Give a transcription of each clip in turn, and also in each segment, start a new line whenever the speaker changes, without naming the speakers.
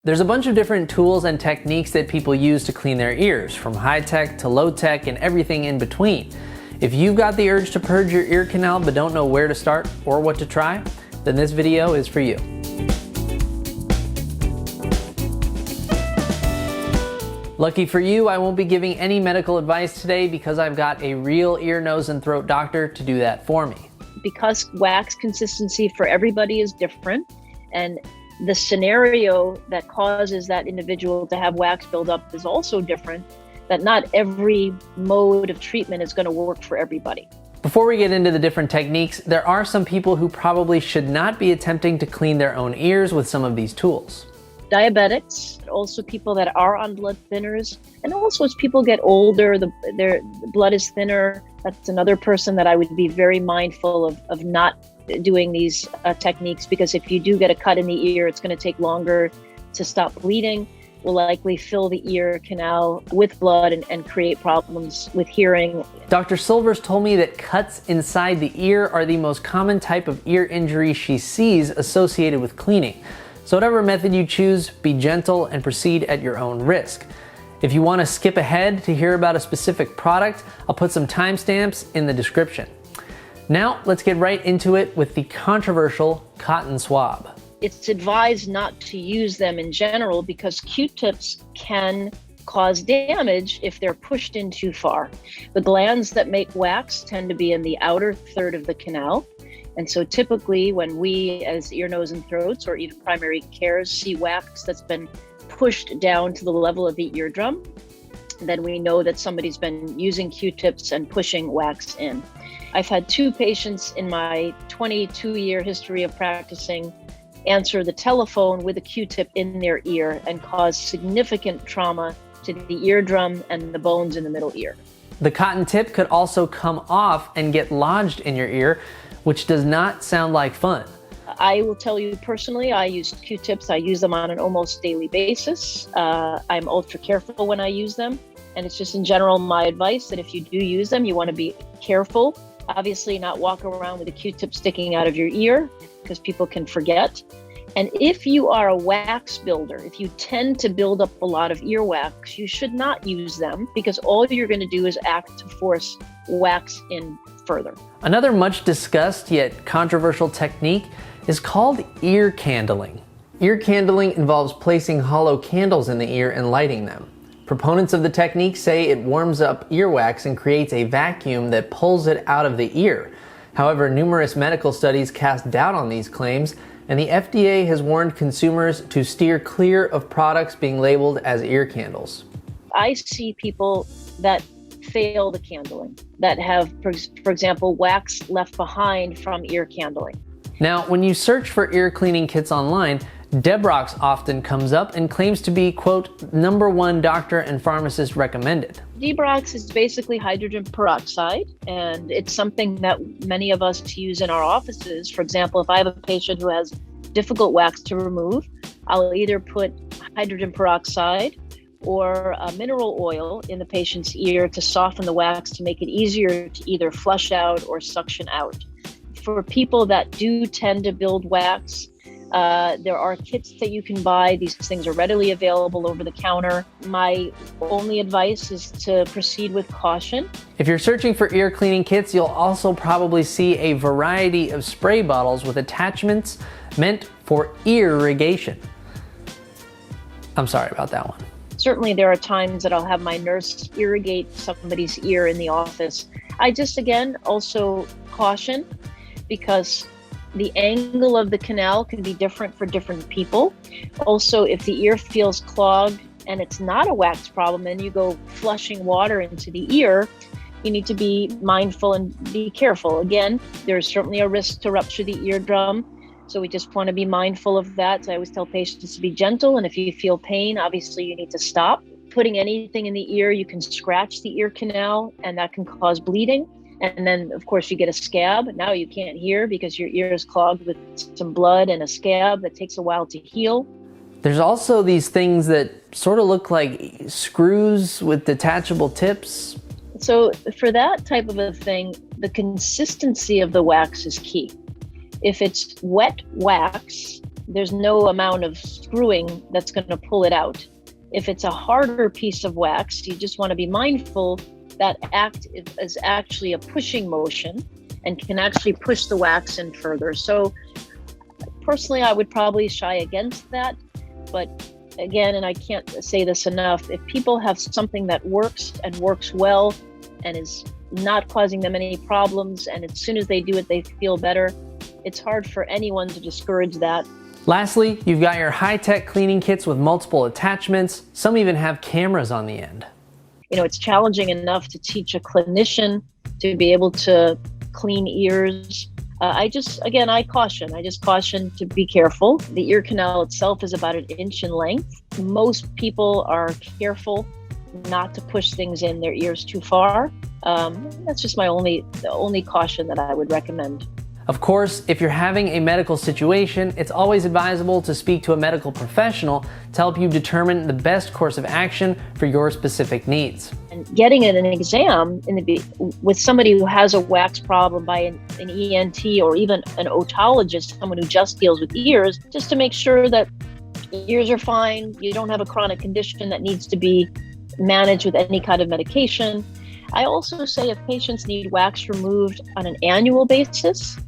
There's a bunch of different tools and techniques that people use to clean their ears, from high-tech to low-tech and everything in between. If you've got the urge to purge your ear canal but don't know where to start or what to try, then this video is for you. Lucky for you, I won't be giving any medical advice today because I've got a real ear, nose, and throat doctor to do that for me.
Because wax consistency for everybody is different, and the scenario that causes that individual to have wax buildup is also different, that not every mode of treatment is going to work for everybody.
Before we get into the different techniques, there are some people who probably should not be attempting to clean their own ears with some of these tools.
Diabetics, also people that are on blood thinners, and also as people get older, their blood is thinner. That's another person that I would be very mindful of not doing these techniques, because if you do get a cut in the ear, it's going to take longer to stop bleeding, will likely fill the ear canal with blood and create problems with hearing.
Dr. Silvers told me that cuts inside the ear are the most common type of ear injury she sees associated with cleaning. So whatever method you choose, be gentle and proceed at your own risk. If you want to skip ahead to hear about a specific product, I'll put some timestamps in the description. Now, let's get right into it with the controversial cotton swab.
It's advised not to use them in general because Q-tips can cause damage if they're pushed in too far. The glands that make wax tend to be in the outer third of the canal. And so typically when we as ear, nose, and throats, or even primary cares, see wax that's been pushed down to the level of the eardrum, then we know that somebody's been using Q-tips and pushing wax in. I've had 2 patients in my 22-year history of practicing answer the telephone with a Q-tip in their ear and cause significant trauma to the eardrum and the bones in the middle ear.
The cotton tip could also come off and get lodged in your ear, which does not sound like fun.
I will tell you personally, I use Q-tips. I use them on an almost daily basis. I'm ultra careful when I use them. And it's just in general my advice that if you do use them, you want to be careful. Obviously not walk around with a Q-tip sticking out of your ear because people can forget. And if you are a wax builder, if you tend to build up a lot of earwax, you should not use them because all you're going to do is act to force wax in further.
Another much discussed yet controversial technique is called ear candling. Ear candling involves placing hollow candles in the ear and lighting them. Proponents of the technique say it warms up earwax and creates a vacuum that pulls it out of the ear. However, numerous medical studies cast doubt on these claims, and the FDA has warned consumers to steer clear of products being labeled as ear candles.
I see people that fail the candling, that have, for example, wax left behind from ear candling.
Now, when you search for ear cleaning kits online, Debrox often comes up and claims to be, quote, #1 doctor and pharmacist recommended.
Debrox is basically hydrogen peroxide, and it's something that many of us use in our offices. For example, if I have a patient who has difficult wax to remove, I'll either put hydrogen peroxide or mineral oil in the patient's ear to soften the wax to make it easier to either flush out or suction out. For people that do tend to build wax, there are kits that you can buy. These things are readily available over the counter. My only advice is to proceed with caution.
If you're searching for ear cleaning kits, you'll also probably see a variety of spray bottles with attachments meant for irrigation. I'm sorry about that one.
Certainly there are times that I'll have my nurse irrigate somebody's ear in the office. I just, again, also caution, because the angle of the canal can be different for different people. Also, if the ear feels clogged and it's not a wax problem and you go flushing water into the ear, you need to be mindful and be careful. Again, there's certainly a risk to rupture the eardrum, so we just want to be mindful of that. So I always tell patients to be gentle, and if you feel pain, obviously you need to stop. Putting anything in the ear, you can scratch the ear canal, and that can cause bleeding. And then, of course, you get a scab. Now you can't hear because your ear is clogged with some blood and a scab that takes a while to heal.
There's also these things that sort of look like screws with detachable tips.
So for that type of a thing, the consistency of the wax is key. If it's wet wax, there's no amount of screwing that's going to pull it out. If it's a harder piece of wax, you just want to be mindful that act is actually a pushing motion and can actually push the wax in further. So personally, I would probably shy against that. But again, and I can't say this enough, if people have something that works and works well and is not causing them any problems, and as soon as they do it, they feel better, it's hard for anyone to discourage that.
Lastly, you've got your high-tech cleaning kits with multiple attachments. Some even have cameras on the end.
You know, it's challenging enough to teach a clinician to be able to clean ears. I just caution to be careful. The ear canal itself is about 1 inch in length. Most people are careful not to push things in their ears too far. That's just the only caution that I would recommend.
Of course, if you're having a medical situation, it's always advisable to speak to a medical professional to help you determine the best course of action for your specific needs.
And getting an exam with somebody who has a wax problem by an ENT or even an otologist, someone who just deals with ears, just to make sure that ears are fine, you don't have a chronic condition that needs to be managed with any kind of medication. I also say if patients need wax removed on an annual basis,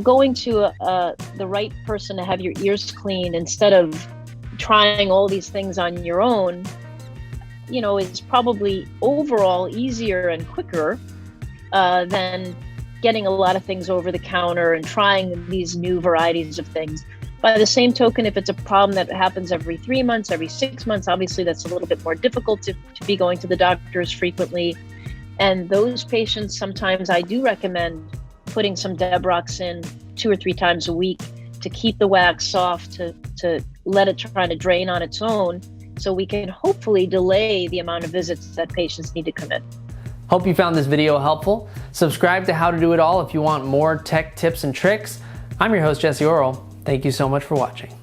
going to the right person to have your ears cleaned instead of trying all these things on your own, is probably overall easier and quicker than getting a lot of things over the counter and trying these new varieties of things. By the same token, if it's a problem that happens every 3 months, every 6 months, obviously that's a little bit more difficult to be going to the doctors frequently. And those patients, sometimes I do recommend putting some Debrox in 2 or 3 times a week to keep the wax soft, to let it try to drain on its own, so we can hopefully delay the amount of visits that patients need to come in.
Hope you found this video helpful. Subscribe to How to Do It All if you want more tech tips and tricks. I'm your host, Jesse Orrell. Thank you so much for watching.